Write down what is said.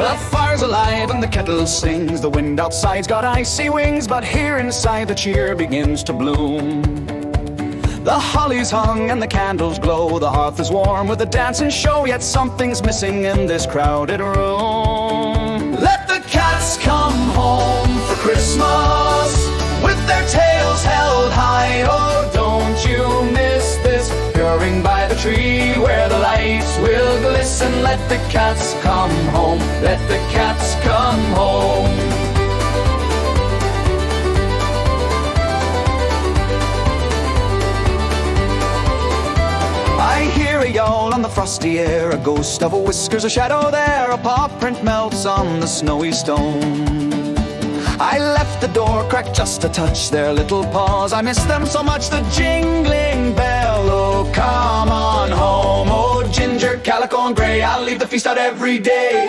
The fire's alive and the kettle sings. The wind outside's got icy wings, but here inside the cheer begins to bloom. The holly's hung and the candles glow. The hearth is warm with a dancing show, yet something's missing in this crowded room. Let the cats come home for Christmas with their tails held high. Oh, don't you miss this, purring by the tree where the lights will glisten. Let the cats come home, let the cats come home. I hear a yowl on the frosty air, a ghost of a whisker's a shadow there, a paw print melts on the snowy stone. I left the door cracked just a touch, their little paws, I miss them so much. The jingling bell, oh come on home. Oh Ginger, Calico and Gray, I'll leave the feast out every day.